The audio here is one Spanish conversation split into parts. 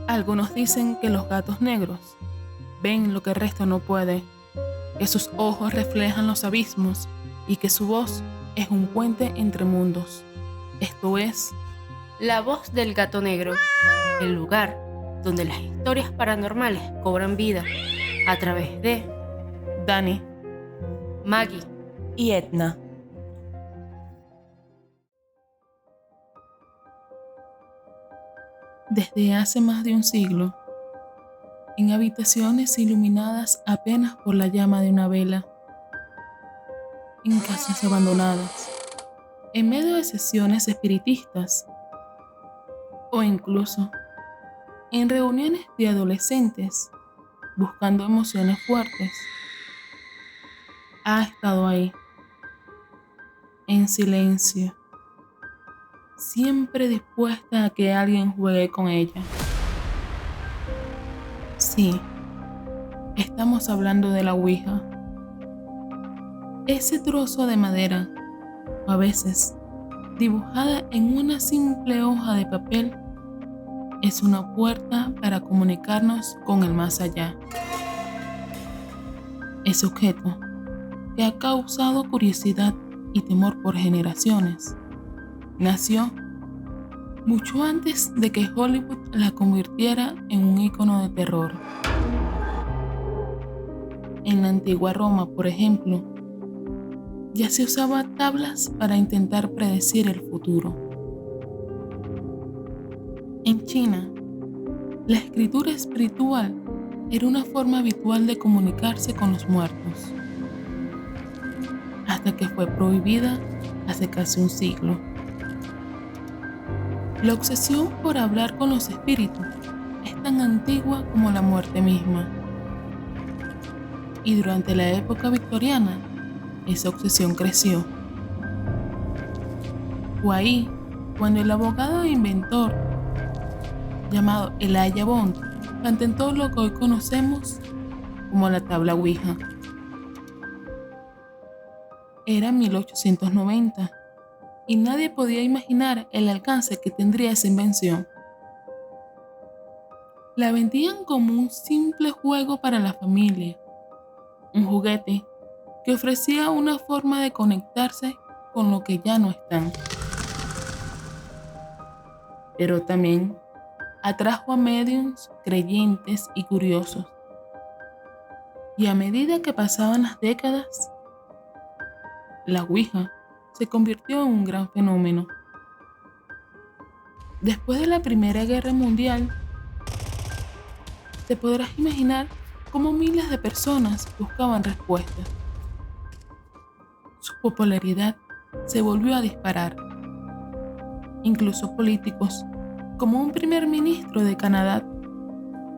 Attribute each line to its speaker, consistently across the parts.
Speaker 1: Algunos dicen que los gatos negros ven lo que el resto no puede, que sus ojos reflejan los abismos y que su voz es un puente entre mundos. Esto es
Speaker 2: La voz del gato negro, el lugar donde las historias paranormales cobran vida a través de
Speaker 1: Dani
Speaker 2: Maggie.
Speaker 3: y Etna.
Speaker 1: Desde hace más de un siglo, en habitaciones iluminadas apenas por la llama de una vela, en casas abandonadas, en medio de sesiones espiritistas o incluso en reuniones de adolescentes buscando emociones fuertes, ha estado ahí, en silencio, siempre dispuesta a que alguien juegue con ella. Sí, estamos hablando de la Ouija. Ese trozo de madera, o a veces dibujada en una simple hoja de papel, es una puerta para comunicarnos con el más allá. Ese objeto, que ha causado curiosidad y temor por generaciones, nació mucho antes de que Hollywood la convirtiera en un ícono de terror. En la antigua Roma, por ejemplo, ya se usaba tablas para intentar predecir el futuro. En China, la escritura espiritual era una forma habitual de comunicarse con los muertos, hasta que fue prohibida hace casi un siglo. La obsesión por hablar con los espíritus es tan antigua como la muerte misma. Y durante la época victoriana, esa obsesión creció. Fue ahí cuando el abogado e inventor llamado Elijah Bond patentó lo que hoy conocemos como la tabla Ouija. Era 1890 y nadie podía imaginar el alcance que tendría esa invención. La vendían como un simple juego para la familia, un juguete que ofrecía una forma de conectarse con lo que ya no están. Pero también atrajo a mediums, creyentes y curiosos. Y a medida que pasaban las décadas, la Ouija se convirtió en un gran fenómeno. Después de la Primera Guerra Mundial, te podrás imaginar cómo miles de personas buscaban respuestas. Su popularidad se volvió a disparar. Incluso políticos, como un primer ministro de Canadá,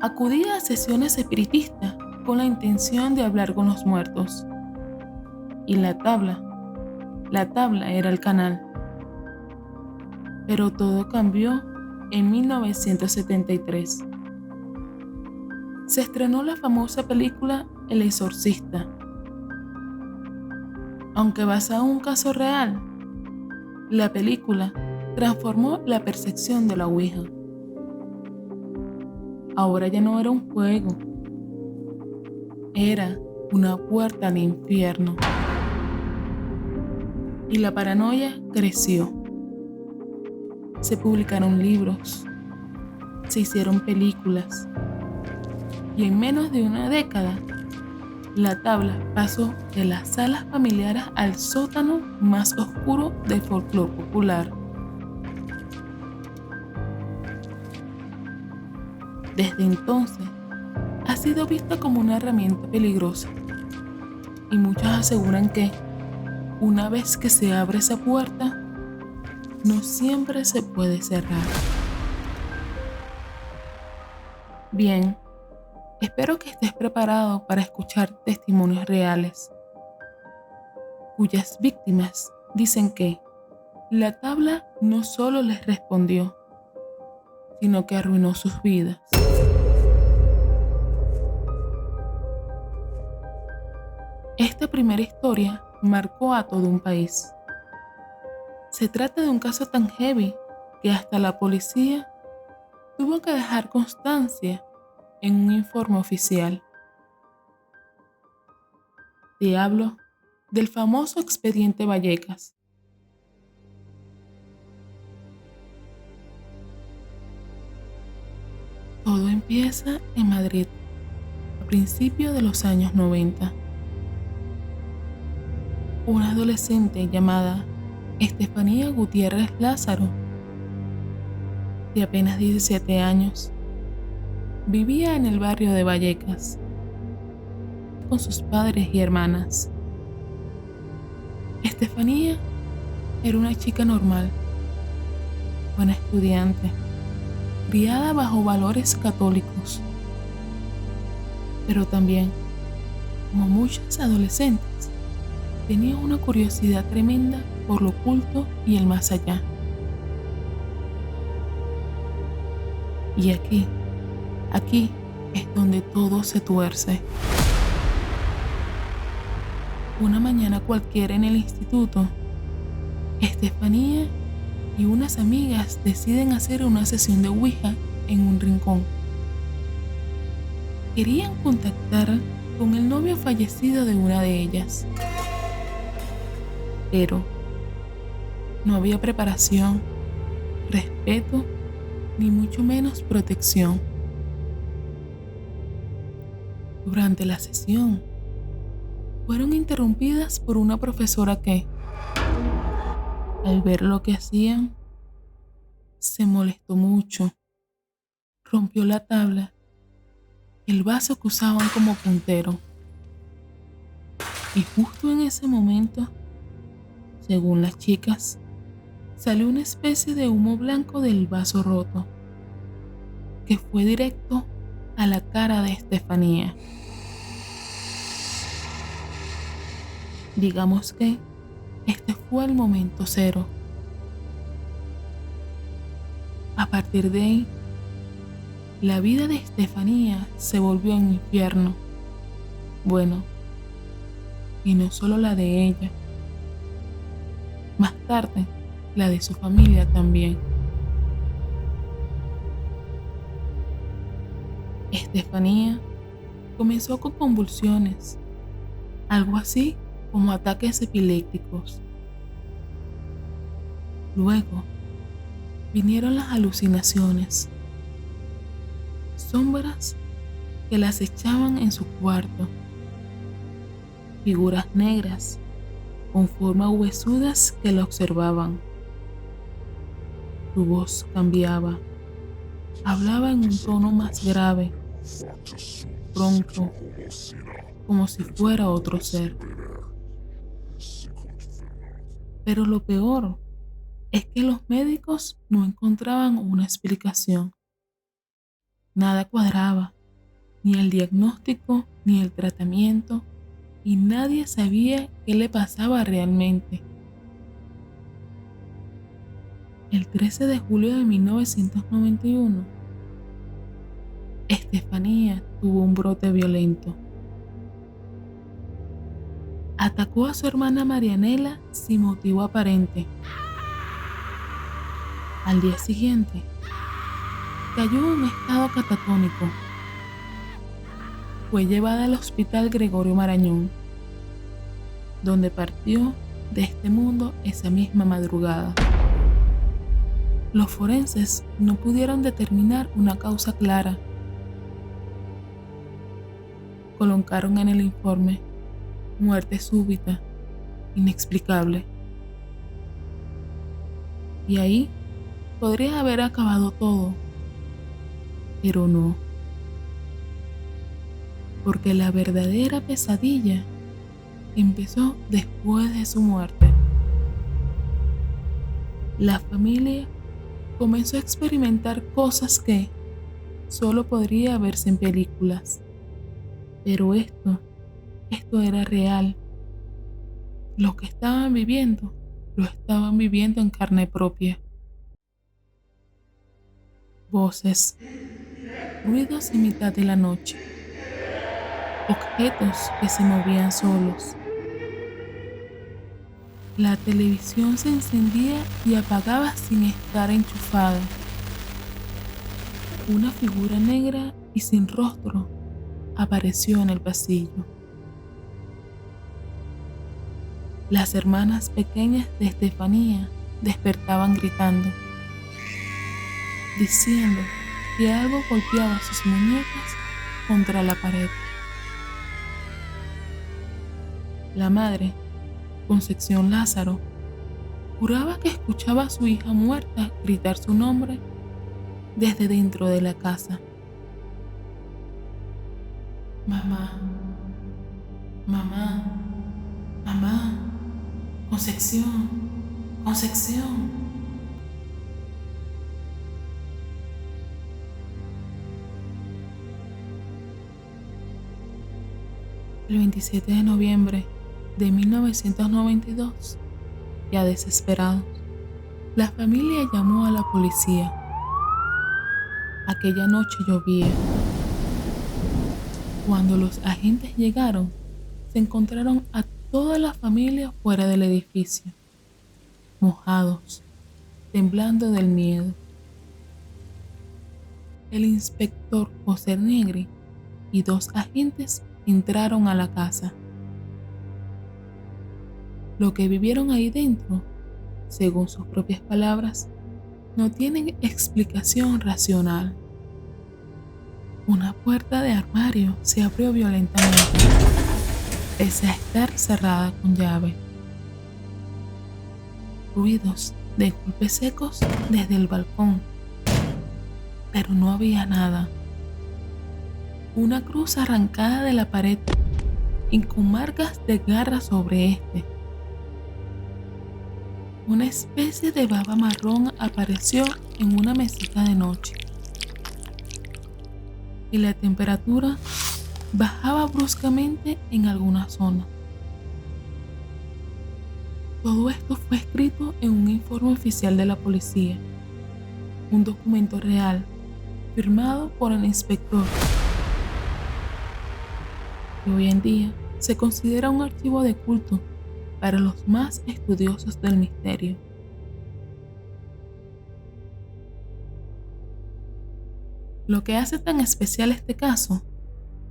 Speaker 1: acudía a sesiones espiritistas con la intención de hablar con los muertos. Y la tabla era el canal. Pero todo cambió en 1973. Se estrenó la famosa película El Exorcista. Aunque basada en un caso real, la película transformó la percepción de la Ouija. Ahora ya no era un juego, era una puerta al infierno. Y la paranoia creció. Se publicaron libros, se hicieron películas, y en menos de una década, la tabla pasó de las salas familiares al sótano más oscuro del folclore popular. Desde entonces, ha sido vista como una herramienta peligrosa, y muchos aseguran que, una vez que se abre esa puerta, no siempre se puede cerrar. Bien, espero que estés preparado para escuchar testimonios reales, cuyas víctimas dicen que la tabla no solo les respondió, sino que arruinó sus vidas. Esta primera historia marcó a todo un país. Se trata de un caso tan heavy que hasta la policía tuvo que dejar constancia en un informe oficial. Te hablo del famoso expediente Vallecas. Todo empieza en Madrid, a principios de los años 90. Una adolescente llamada Estefanía Gutiérrez Lázaro, de apenas 17 años, vivía en el barrio de Vallecas con sus padres y hermanas. Estefanía era una chica normal, buena estudiante, criada bajo valores católicos, pero también, como muchas adolescentes, tenía una curiosidad tremenda por lo oculto y el más allá. Y aquí es donde todo se tuerce. Una mañana cualquiera en el instituto, Estefanía y unas amigas deciden hacer una sesión de Ouija en un rincón. Querían contactar con el novio fallecido de una de ellas. Pero no había preparación, respeto, ni mucho menos protección. Durante la sesión, fueron interrumpidas por una profesora que, al ver lo que hacían, se molestó mucho. Rompió la tabla, el vaso que usaban como puntero. Y justo en ese momento, según las chicas, salió una especie de humo blanco del vaso roto, que fue directo a la cara de Estefanía. Digamos que este fue el momento cero. A partir de ahí, la vida de Estefanía se volvió un infierno. Bueno, y no solo la de ella. Más tarde, la de su familia también. Estefanía comenzó con convulsiones, algo así como ataques epilépticos. Luego vinieron las alucinaciones, sombras que las echaban en su cuarto, figuras negras con formas huesudas que la observaban. Su voz cambiaba, hablaba en un tono más grave, ronco, como si fuera otro ser. Pero lo peor es que los médicos no encontraban una explicación. Nada cuadraba, ni el diagnóstico ni el tratamiento, y nadie sabía qué le pasaba realmente. El 13 de julio de 1991, Estefanía tuvo un brote violento. Atacó a su hermana Marianela sin motivo aparente. Al día siguiente, cayó en un estado catatónico. Fue llevada al Hospital Gregorio Marañón, donde partió de este mundo esa misma madrugada. Los forenses no pudieron determinar una causa clara. Colocaron en el informe muerte súbita, inexplicable. Y ahí podría haber acabado todo, pero no. Porque la verdadera pesadilla empezó después de su muerte. La familia comenzó a experimentar cosas que solo podría verse en películas. Pero esto era real. Lo que estaban viviendo, lo estaban viviendo en carne propia. Voces, ruidos en mitad de la noche, objetos que se movían solos. La televisión se encendía y apagaba sin estar enchufada. una figura negra y sin rostro apareció en el pasillo. Las hermanas pequeñas de Estefanía despertaban gritando, diciendo que algo golpeaba sus muñecas contra la pared. La madre, Concepción Lázaro, juraba que escuchaba a su hija muerta gritar su nombre desde dentro de la casa. Mamá, mamá, mamá, Concepción, Concepción. El 27 de noviembre de 1992, ya desesperados, la familia llamó a la policía. Aquella noche llovía. Cuando los agentes llegaron, se encontraron a toda la familia fuera del edificio, mojados, temblando del miedo. El inspector José Negri y 2 agentes entraron a la casa. Lo que vivieron ahí dentro, según sus propias palabras, no tienen explicación racional. Una puerta de armario se abrió violentamente, pese a estar cerrada con llave. Ruidos de golpes secos desde el balcón, pero no había nada. Una cruz arrancada de la pared y con marcas de garra sobre este. Una especie de baba marrón apareció en una mesita de noche. Y la temperatura bajaba bruscamente en algunas zonas. Todo esto fue escrito en un informe oficial de la policía, un documento real, firmado por el inspector, que hoy en día se considera un archivo de culto para los más estudiosos del misterio. Lo que hace tan especial este caso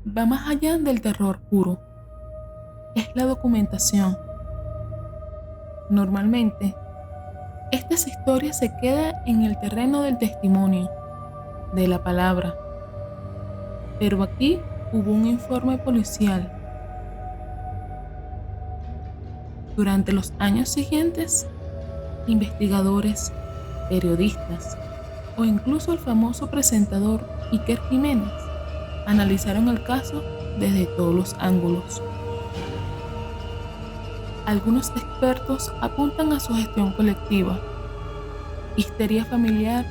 Speaker 1: va más allá del terror puro. Es la documentación. Normalmente, estas historias se quedan en el terreno del testimonio, de la palabra. Pero aquí hubo un informe policial. Durante los años siguientes, investigadores, periodistas o incluso el famoso presentador Iker Jiménez analizaron el caso desde todos los ángulos. Algunos expertos apuntan a sugestión colectiva, histeria familiar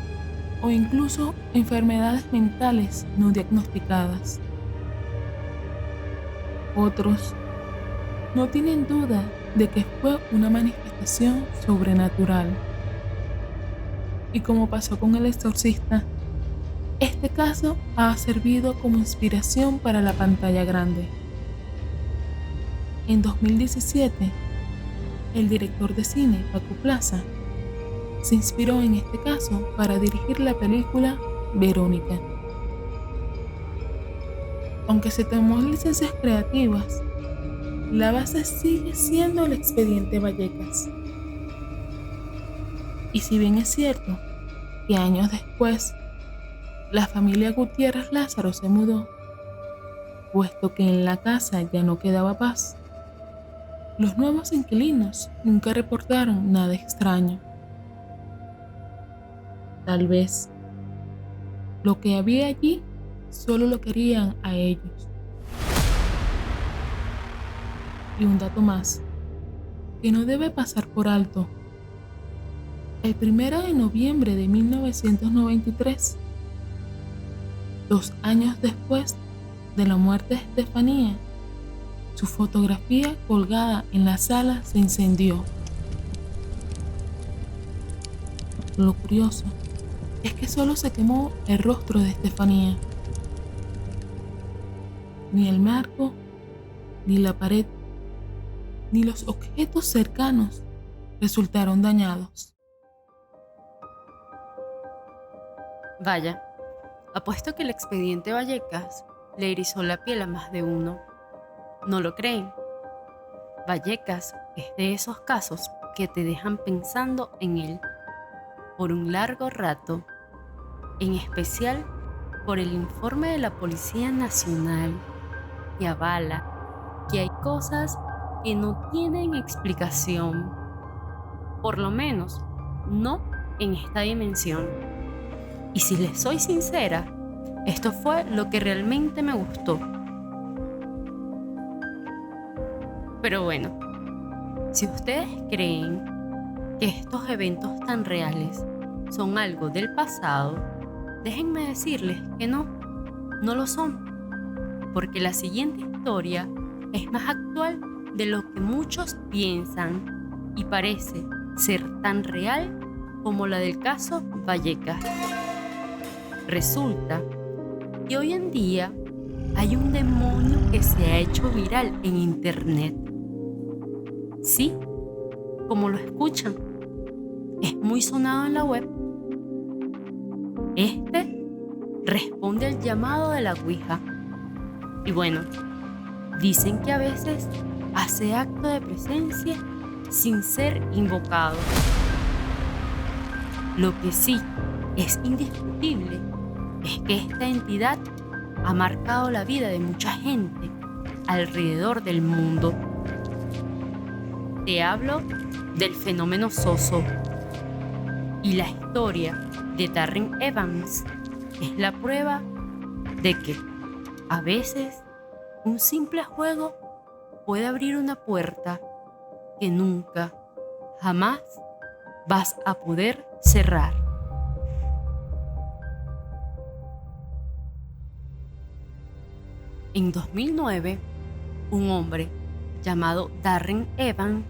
Speaker 1: o incluso enfermedades mentales no diagnosticadas. Otros no tienen duda de que fue una manifestación sobrenatural. Y como pasó con el exorcista, este caso ha servido como inspiración para la pantalla grande. En 2017, el director de cine Paco Plaza se inspiró en este caso para dirigir la película Verónica. Aunque se tomó licencias creativas, la base sigue siendo el expediente Vallecas. Y si bien es cierto que años después la familia Gutiérrez Lázaro se mudó, puesto que en la casa ya no quedaba paz, los nuevos inquilinos nunca reportaron nada extraño. Tal vez lo que había allí solo lo querían a ellos. Y un dato más, que no debe pasar por alto. El 1 de noviembre de 1993, 2 años después de la muerte de Estefanía, su fotografía colgada en la sala se incendió. Lo curioso es que solo se quemó el rostro de Estefanía. Ni el marco, ni la pared, ni los objetos cercanos resultaron dañados.
Speaker 2: Vaya, Apuesto que el expediente Vallecas le erizó la piel a más de uno. ¿No lo creen? Vallecas es de esos casos que te dejan pensando en él por un largo rato, en especial por el informe de la Policía Nacional que avala que hay cosas que no tienen explicación, por lo menos no en esta dimensión. Y si les soy sincera, esto fue lo que realmente me gustó. Pero bueno, si ustedes creen que estos eventos tan reales son algo del pasado, déjenme decirles que no lo son. Porque la siguiente historia es más actual de lo que muchos piensan y parece ser tan real como la del caso Vallecas. Resulta que hoy en día hay un demonio que se ha hecho viral en internet. Sí, como lo escuchan, es muy sonado en la web. Este responde al llamado de la Ouija. Y bueno, dicen que a veces hace acto de presencia sin ser invocado. Lo que sí es indiscutible es que esta entidad ha marcado la vida de mucha gente alrededor del mundo. Te hablo del fenómeno Zozo. Y la historia de Darren Evans es la prueba de que a veces un simple juego puede abrir una puerta que nunca, jamás vas a poder cerrar. En 2009, un hombre llamado Darren Evans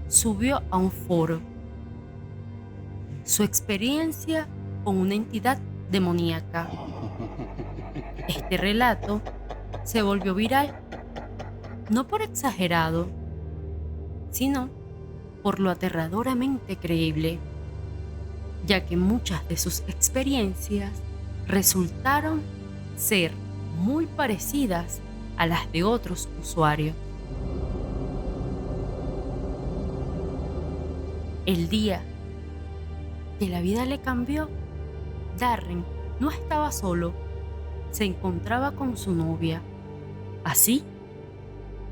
Speaker 2: subió a un foro su experiencia con una entidad demoníaca. Este relato se volvió viral, no por exagerado, sino por lo aterradoramente creíble, ya que muchas de sus experiencias resultaron ser muy parecidas a las de otros usuarios. El día que la vida le cambió, Darren no estaba solo, se encontraba con su novia. Así,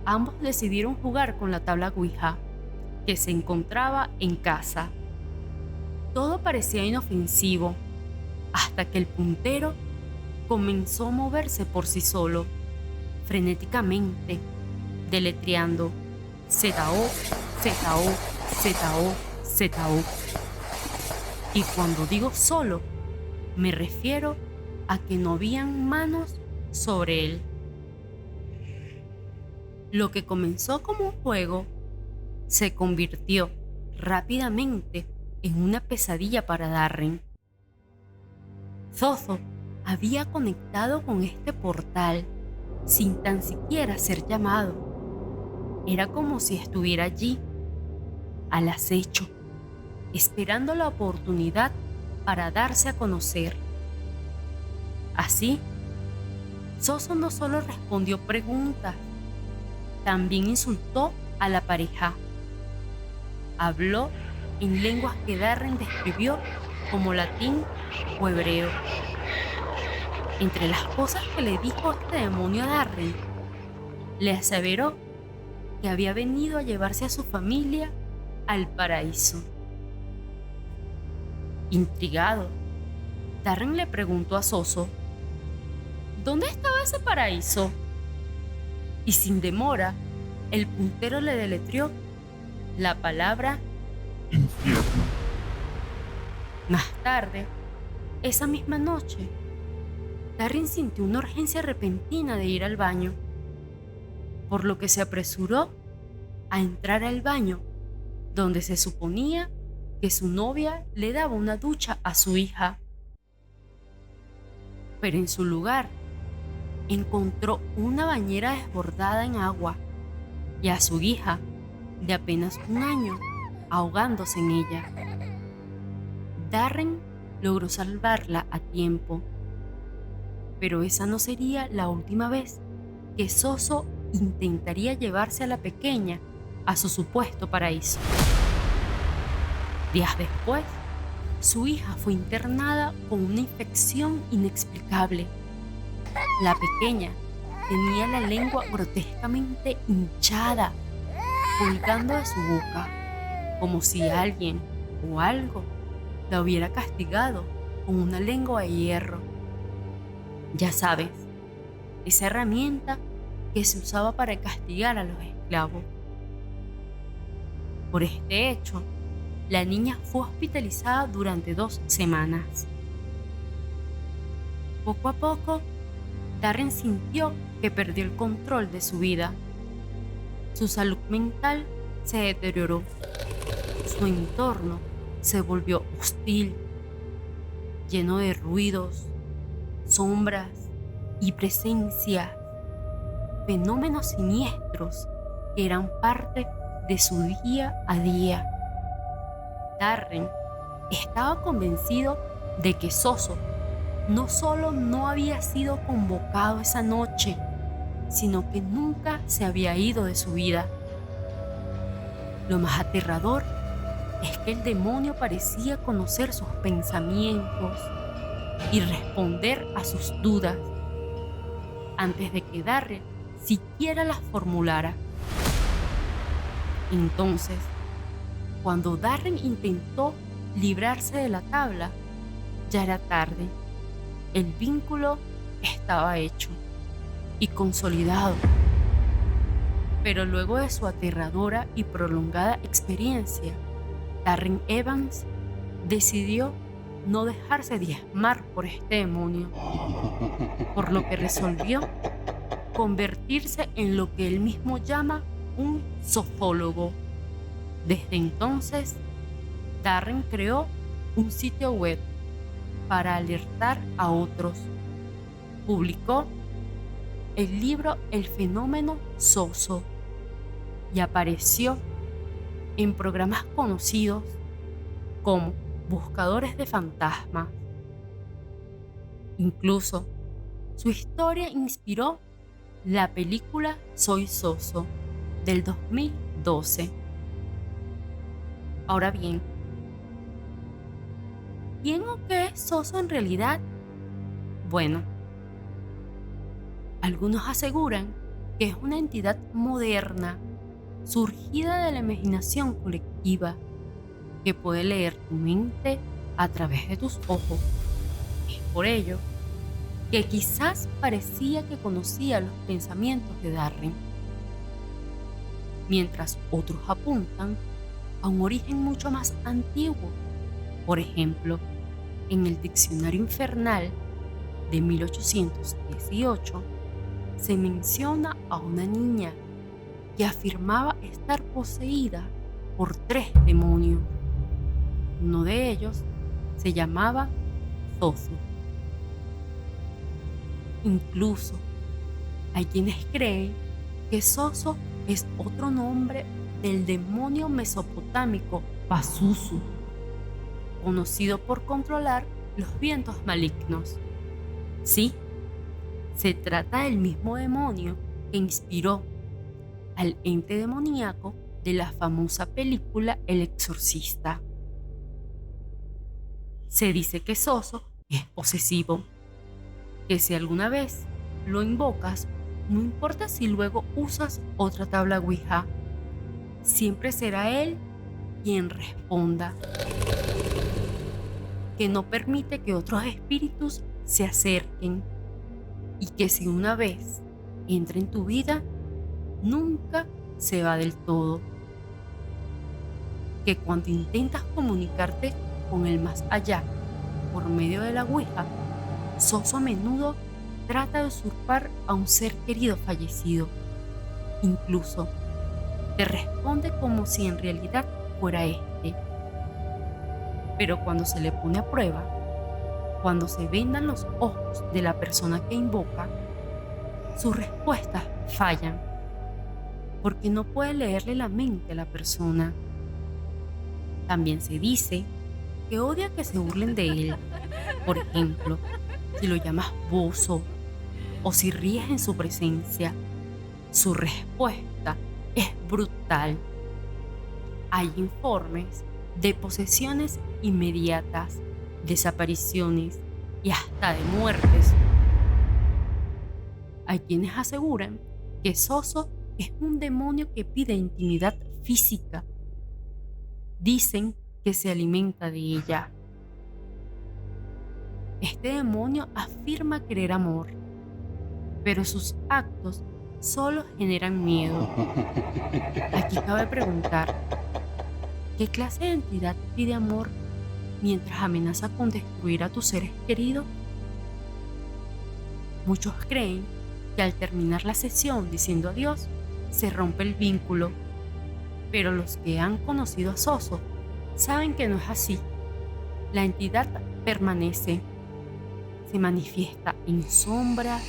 Speaker 2: ambos decidieron jugar con la tabla Ouija, que se encontraba en casa. Todo parecía inofensivo, hasta que el puntero comenzó a moverse por sí solo, frenéticamente, deletreando Z-O, Z-O, Z-O, Z-O. Y cuando digo solo, me refiero a que no habían manos sobre él. Lo que comenzó como un juego se convirtió rápidamente en una pesadilla para Darren. Zozo había conectado con este portal sin tan siquiera ser llamado. Era como si estuviera allí, al acecho, esperando la oportunidad para darse a conocer. Así, Zozo no solo respondió preguntas, también insultó a la pareja. Habló en lenguas que Darren describió como latín o hebreo. Entre las cosas que le dijo este demonio a Darren, le aseveró que había venido a llevarse a su familia al paraíso. Intrigado, Darren le preguntó a Zozo, ¿dónde estaba ese paraíso? Y sin demora, el puntero le deletreó la palabra infierno. Más tarde, esa misma noche, Darren sintió una urgencia repentina de ir al baño, por lo que se apresuró a entrar al baño, donde se suponía que su novia le daba una ducha a su hija. Pero en su lugar, encontró una bañera desbordada en agua y a su hija, de apenas 1 año, ahogándose en ella. Darren logró salvarla a tiempo, Pero esa no sería la última vez que Soso intentaría llevarse a la pequeña a su supuesto paraíso. Días después, su hija fue internada con una infección inexplicable. La pequeña tenía la lengua grotescamente hinchada, colgando de su boca, como si alguien o algo la hubiera castigado con una lengua de hierro. Ya sabes, esa herramienta que se usaba para castigar a los esclavos. Por este hecho, la niña fue hospitalizada durante 2 semanas. Poco a poco, Darren sintió que perdió el control de su vida. Su salud mental se deterioró. Su entorno se volvió hostil, lleno de ruidos, sombras y presencias, fenómenos siniestros que eran parte de su día a día. Darren estaba convencido de que Soso no solo no había sido convocado esa noche, sino que nunca se había ido de su vida. Lo más aterrador es que el demonio parecía conocer sus pensamientos y responder a sus dudas antes de que Darren siquiera las formulara. Entonces, cuando Darren intentó librarse de la tabla, ya era tarde. El vínculo estaba hecho y consolidado. Pero luego de su aterradora y prolongada experiencia, Darren Evans decidió no dejarse diezmar por este demonio, por lo que resolvió convertirse en lo que él mismo llama un sofólogo. Desde entonces, Darren creó un sitio web para alertar a otros. Publicó el libro El fenómeno Soso y apareció en programas conocidos como Buscadores de Fantasmas. Incluso su historia inspiró la película Soy Soso del 2012. Ahora bien, ¿quién o qué es Soso en realidad? Bueno, algunos aseguran que es una entidad moderna, surgida de la imaginación colectiva, que puede leer tu mente a través de tus ojos. Es por ello que quizás parecía que conocía los pensamientos de Darren, mientras otros apuntan a un origen mucho más antiguo. Por ejemplo, en el Diccionario Infernal de 1818 se menciona a una niña que afirmaba estar poseída por 3 demonios. Uno de ellos se llamaba Soso. Incluso hay quienes creen que Soso es otro nombre del demonio mesopotámico Pazuzu, conocido por controlar los vientos malignos. Sí, se trata del mismo demonio que inspiró al ente demoníaco de la famosa película El Exorcista. Se dice que Soso es posesivo, que si alguna vez lo invocas, no importa si luego usas otra tabla Ouija, siempre será él quien responda, que no permite que otros espíritus se acerquen y que si una vez entra en tu vida, nunca se va del todo. Que cuando intentas comunicarte con el más allá por medio de la Ouija, Soso a menudo trata de usurpar a un ser querido fallecido. Incluso te responde como si en realidad fuera este. Pero cuando se le pone a prueba, cuando se vendan los ojos de la persona que invoca, sus respuestas fallan, porque no puede leerle la mente a la persona. También se dice que odia que se burlen de él. Por ejemplo, si lo llamas buzo o si ríes en su presencia, su respuesta es brutal. Hay informes de posesiones inmediatas, desapariciones y hasta de muertes. Hay quienes aseguran que Soso es un demonio que pide intimidad física. Dicen que se alimenta de ella. Este demonio afirma querer amor, pero sus actos solo generan miedo. Aquí cabe preguntar, ¿qué clase de entidad pide amor mientras amenaza con destruir a tus seres queridos? Muchos creen que al terminar la sesión diciendo adiós, se rompe el vínculo, pero los que han conocido a Soso saben que no es así. La entidad permanece, se manifiesta en sombras,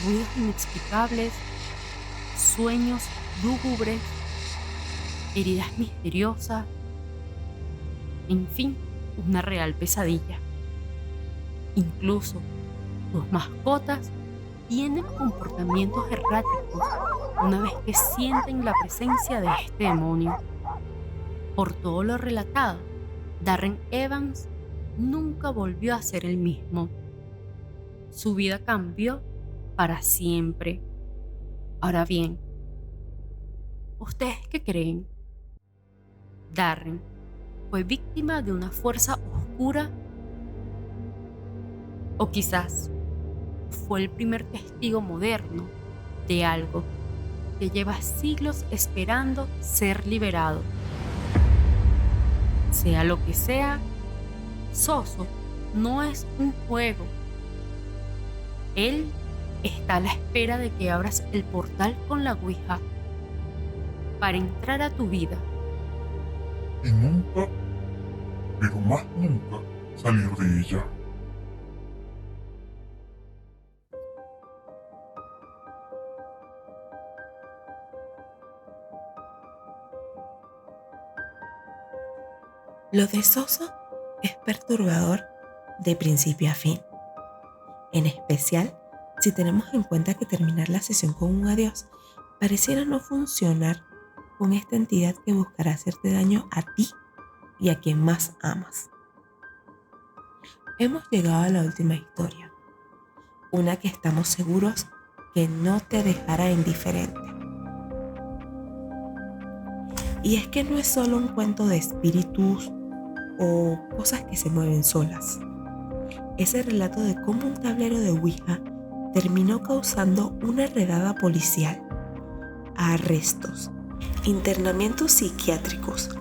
Speaker 2: ruidos inexplicables, sueños lúgubres, heridas misteriosas, en fin, una real pesadilla. Incluso tus mascotas tienen comportamientos erráticos una vez que sienten la presencia de este demonio. Por todo lo relatado, Darren Evans nunca volvió a ser el mismo. Su vida cambió para siempre. Ahora bien, ¿ustedes qué creen? ¿Darren fue víctima de una fuerza oscura? ¿O quizás fue el primer testigo moderno de algo que lleva siglos esperando ser liberado? Sea lo que sea, Soso no es un juego. Él está a la espera de que abras el portal con la Ouija para entrar a tu vida.
Speaker 3: Y nunca, pero más nunca, salir de ella.
Speaker 4: Lo de Soso es perturbador de principio a fin, en especial si tenemos en cuenta que terminar la sesión con un adiós pareciera no funcionar con esta entidad que buscará hacerte daño a ti y a quien más amas. Hemos llegado a la última historia, una que estamos seguros que no te dejará indiferente. Y es que no es solo un cuento de espíritus o cosas que se mueven solas. Es el relato de cómo un tablero de Ouija terminó causando una redada policial, arrestos, internamientos psiquiátricos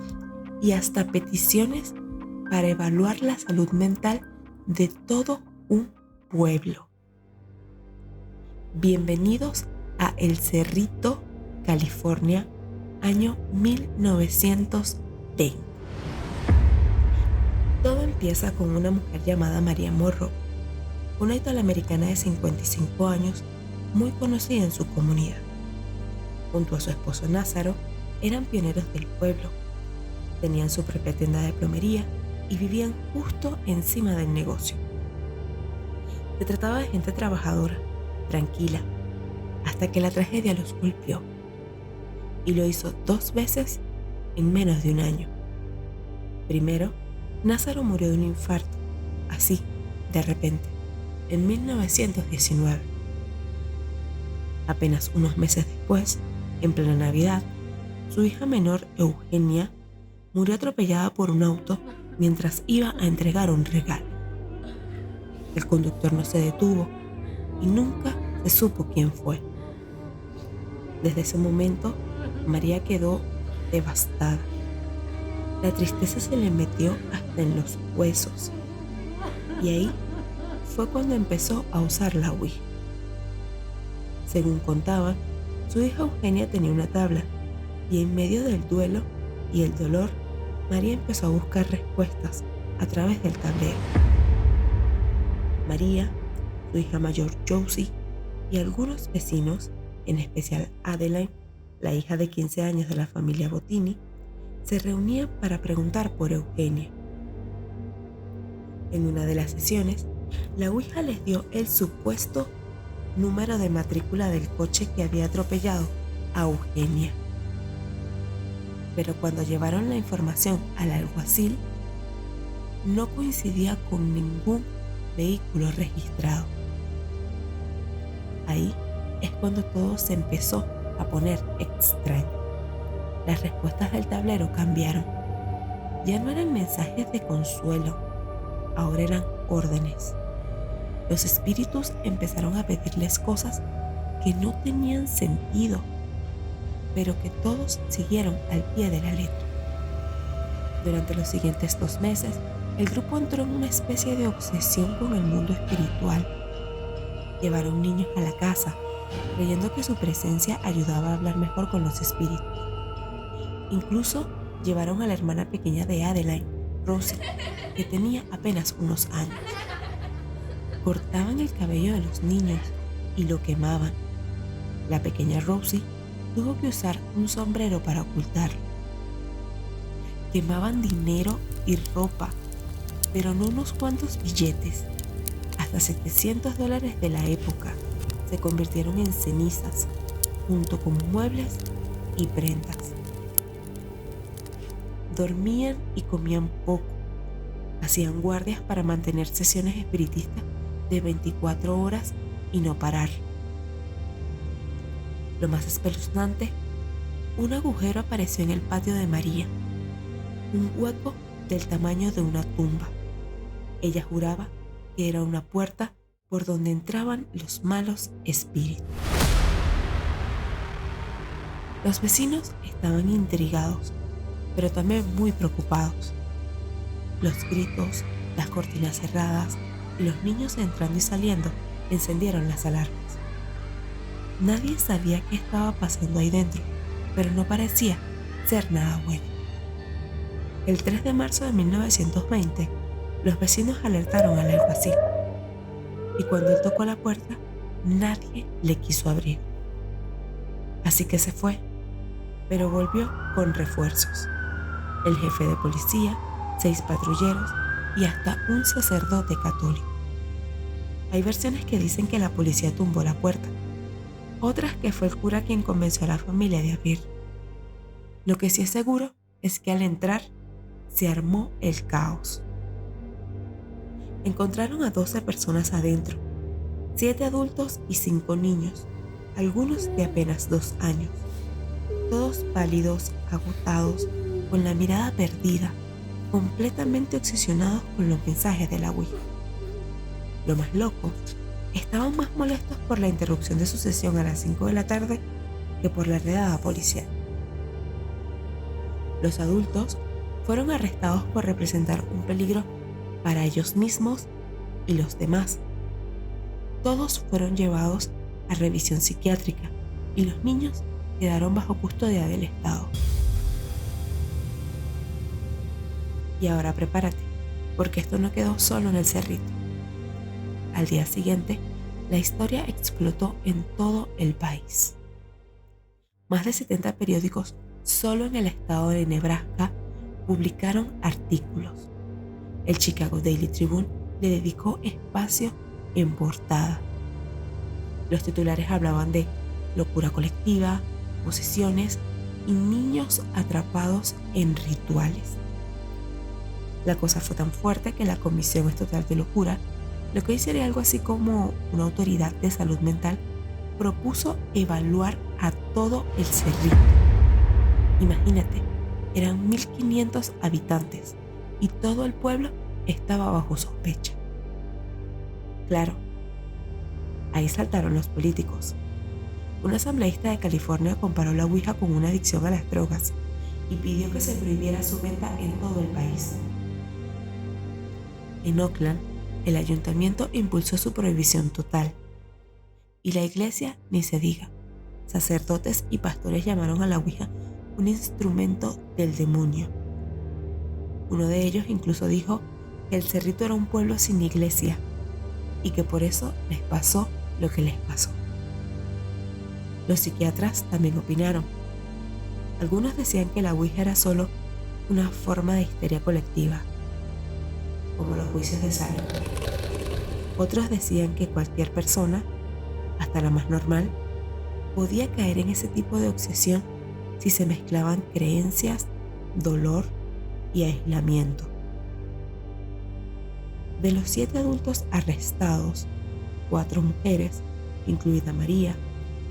Speaker 4: y hasta peticiones para evaluar la salud mental de todo un pueblo. Bienvenidos a El Cerrito, California, año 1920. Todo empieza con una mujer llamada María Morrow, una italoamericana de 55 años muy conocida en su comunidad. Junto a su esposo Názaro, eran pioneros del pueblo. Tenían su propia tienda de plomería y vivían justo encima del negocio. Se trataba de gente trabajadora, tranquila, hasta que la tragedia los golpeó. Y lo hizo 2 veces en menos de un año. Primero, Názaro murió de un infarto, así, de repente, en 1919. Apenas unos meses después, en plena Navidad, su hija menor, Eugenia, murió atropellada por un auto mientras iba a entregar un regalo. El conductor no se detuvo y nunca se supo quién fue. Desde ese momento, María quedó devastada. La tristeza se le metió hasta en los huesos. Y ahí fue cuando empezó a usar la Ouija. Según contaban, su hija Eugenia tenía una tabla y en medio del duelo y el dolor, María empezó a buscar respuestas a través del tablero. María, su hija mayor Josie y algunos vecinos, en especial Adeline, la hija de 15 años de la familia Bottini, se reunían para preguntar por Eugenia. En una de las sesiones, La Ouija les dio el supuesto número de matrícula del coche que había atropellado a Eugenia. Pero cuando llevaron la información al alguacil, no coincidía con ningún vehículo registrado. Ahí es cuando todo se empezó a poner extraño. Las respuestas del tablero cambiaron. Ya no eran mensajes de consuelo, ahora eran órdenes. Los espíritus empezaron a pedirles cosas que no tenían sentido, pero que todos siguieron al pie de la letra. Durante los siguientes 2 meses, el grupo entró en una especie de obsesión con el mundo espiritual. Llevaron niños a la casa, creyendo que su presencia ayudaba a hablar mejor con los espíritus. Incluso llevaron a la hermana pequeña de Adeline, Rosie, que tenía apenas unos años. Cortaban el cabello de los niños y lo quemaban. La pequeña Rosie tuvo que usar un sombrero para ocultarlo. Quemaban dinero y ropa, pero no unos cuantos billetes. Hasta $700 de la época se convirtieron en cenizas, junto con muebles y prendas. Dormían y comían poco. Hacían guardias para mantener sesiones espiritistas de 24 horas y no parar. Lo más espeluznante, un agujero apareció en el patio de María, un hueco del tamaño de una tumba. Ella juraba que era una puerta por donde entraban los malos espíritus. Los vecinos estaban intrigados, pero también muy preocupados. Los gritos, las cortinas cerradas y los niños entrando y saliendo encendieron las alarmas. Nadie sabía qué estaba pasando ahí dentro, pero no parecía ser nada bueno. El 3 de marzo de 1920, los vecinos alertaron al alguacil, y cuando él tocó la puerta, nadie le quiso abrir. Así que se fue, pero volvió con refuerzos. El jefe de policía, 6 patrulleros y hasta un sacerdote católico. Hay versiones que dicen que la policía tumbó la puerta, otras que fue el cura quien convenció a la familia de abrir. Lo que sí es seguro es que al entrar se armó el caos. Encontraron a 12 personas adentro, 7 adultos y 5 niños, algunos de apenas 2 años, todos pálidos, agotados, con la mirada perdida, completamente obsesionados con los mensajes de la Ouija. Lo más loco, estaban más molestos por la interrupción de su sesión a las 5 de la tarde que por la redada policial. Los adultos fueron arrestados por representar un peligro para ellos mismos y los demás. Todos fueron llevados a revisión psiquiátrica y los niños quedaron bajo custodia del Estado. Y ahora prepárate, porque esto no quedó solo en el cerrito. Al día siguiente, la historia explotó en todo el país. Más de 70 periódicos solo en el estado de Nebraska publicaron artículos. El Chicago Daily Tribune le dedicó espacio en portada. Los titulares hablaban de locura colectiva, posesiones y niños atrapados en rituales. La cosa fue tan fuerte que la Comisión Estatal de Locura, lo que hoy sería algo así como una autoridad de salud mental, propuso evaluar a todo el cerrito. Imagínate, eran 1.500 habitantes y todo el pueblo estaba bajo sospecha. Claro, ahí saltaron los políticos. Un asambleísta de California comparó la Ouija con una adicción a las drogas y pidió que se prohibiera su venta en todo el país. En Oakland, el ayuntamiento impulsó su prohibición total. Y la iglesia, ni se diga. Sacerdotes y pastores llamaron a la Ouija un instrumento del demonio. Uno de ellos incluso dijo que el cerrito era un pueblo sin iglesia y que por eso les pasó lo que les pasó. Los psiquiatras también opinaron. Algunos decían que la Ouija era solo una forma de histeria colectiva, como los juicios de Salem. Otros decían que cualquier persona, hasta la más normal, podía caer en ese tipo de obsesión si se mezclaban creencias, dolor y aislamiento. De los 7 adultos arrestados, 4 mujeres, incluida María,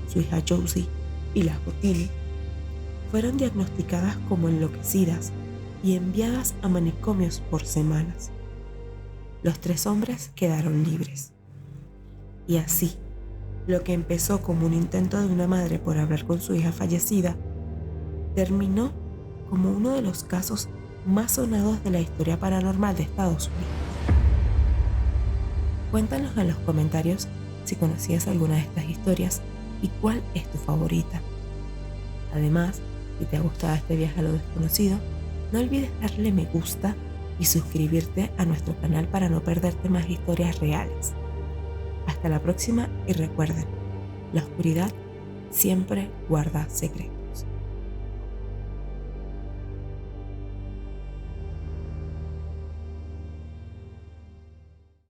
Speaker 4: su hija Josie y la Botini, fueron diagnosticadas como enloquecidas y enviadas a manicomios por semanas. Los 3 hombres quedaron libres. Y así, lo que empezó como un intento de una madre por hablar con su hija fallecida, terminó como uno de los casos más sonados de la historia paranormal de Estados Unidos. Cuéntanos en los comentarios si conocías alguna de estas historias y cuál es tu favorita. Además, si te ha gustado este viaje a lo desconocido, no olvides darle me gusta y suscribirte a nuestro canal para no perderte más historias reales. Hasta la próxima y recuerden, la oscuridad siempre guarda secretos.